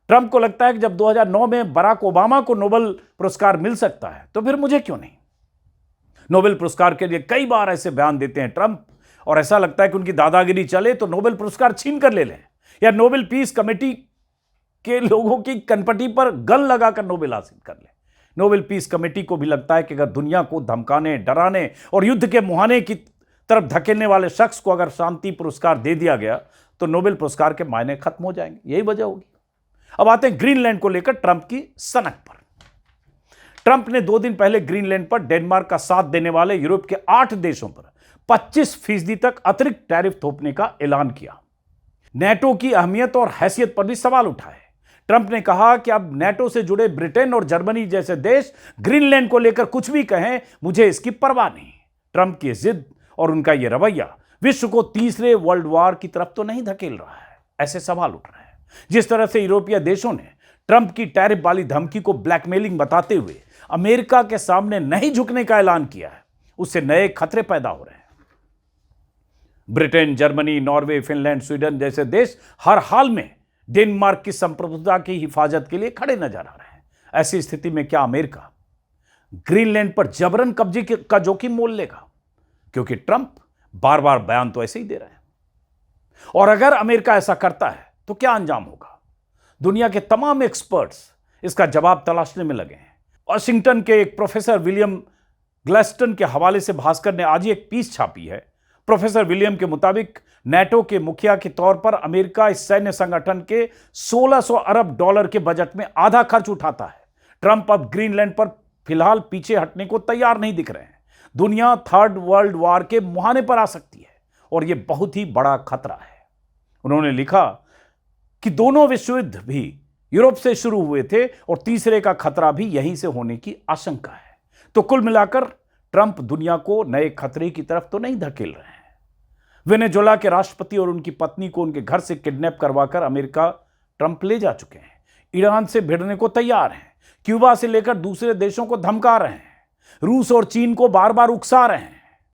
Trump को लगता है कि जब 2009 में बराक ओबामा को नोबेल पुरस्कार मिल सकता है तो फिर मुझे क्यों नहीं। नोबेल पुरस्कार के लिए कई बार ऐसे बयान देते हैं ट्रंप, और ऐसा लगता है कि उनकी दादागिरी चले तो नोबेल पुरस्कार छीन कर ले लें, या नोबेल पीस कमेटी के लोगों की कनपटी पर गन लगाकर नोबेल हासिल कर ले। नोबेल पीस कमेटी को भी लगता है कि अगर दुनिया को धमकाने, डराने और युद्ध के मुहाने की तरफ धकेलने वाले शख्स को अगर शांति पुरस्कार दे दिया गया तो नोबेल पुरस्कार के मायने खत्म हो जाएंगे। यही वजह होगी। अब आते हैं ग्रीनलैंड को लेकर ट्रंप की सनक पर। ट्रंप ने 2 दिन पहले ग्रीनलैंड पर डेनमार्क का साथ देने वाले यूरोप के 8 देशों पर 25% तक अतिरिक्त टैरिफ थोपने का ऐलान किया। नेटो की अहमियत और हैसियत पर भी सवाल उठाए। ट्रंप ने कहा कि अब नेटो से जुड़े ब्रिटेन और जर्मनी जैसे देश ग्रीनलैंड को लेकर कुछ भी कहें, मुझे इसकी परवाह नहीं। ट्रंप की जिद और उनका यह रवैया विश्व को तीसरे वर्ल्ड वॉर की तरफ तो नहीं धकेल रहा है, ऐसे सवाल उठ रहे हैं। जिस तरह से यूरोपीय देशों ने ट्रंप की टैरिफ वाली धमकी को ब्लैकमेलिंग बताते हुए अमेरिका के सामने नहीं झुकने का ऐलान किया है, उससे नए खतरे पैदा हो रहे हैं। Britain, Germany, Norway, Finland, Sweden जैसे देश हर हाल में डेनमार्क की संप्रभुता की हिफाजत के लिए खड़े नजर आ रहे हैं। ऐसी स्थिति में क्या अमेरिका ग्रीनलैंड पर जबरन कब्जे का जोखिम मोल लेगा? क्योंकि ट्रंप बार बार बयान तो ऐसे ही दे रहे हैं। और अगर अमेरिका ऐसा करता है तो क्या अंजाम होगा? दुनिया के तमाम एक्सपर्ट्स इसका जवाब तलाशने में लगे हैं। वाशिंगटन के एक प्रोफेसर विलियम ग्लैस्टन के हवाले से भास्कर ने आज ही एक पीस छापी है। प्रोफेसर विलियम के मुताबिक नेटो के मुखिया के तौर पर अमेरिका इस सैन्य संगठन के 1600 अरब डॉलर के बजट में आधा खर्च उठाता है। ट्रंप अब ग्रीनलैंड पर फिलहाल पीछे हटने को तैयार नहीं दिख रहे हैं। दुनिया 3rd वर्ल्ड वॉर के मुहाने पर आ सकती है और यह बहुत ही बड़ा खतरा है। उन्होंने लिखा कि दोनों विश्व युद्ध भी यूरोप से शुरू हुए थे और तीसरे का खतरा भी यहीं से होने की आशंका है। तो कुल मिलाकर ट्रंप दुनिया को नए खतरे की तरफ तो नहीं धकेल रहे हैं। वेनेजुएला के राष्ट्रपति और उनकी पत्नी को उनके घर से किडनैप करवाकर अमेरिका ट्रंप ले जा चुके हैं। ईरान से भिड़ने को तैयार हैं। क्यूबा से लेकर दूसरे देशों को धमका रहे हैं। रूस और चीन को बार बार उकसा रहे हैं।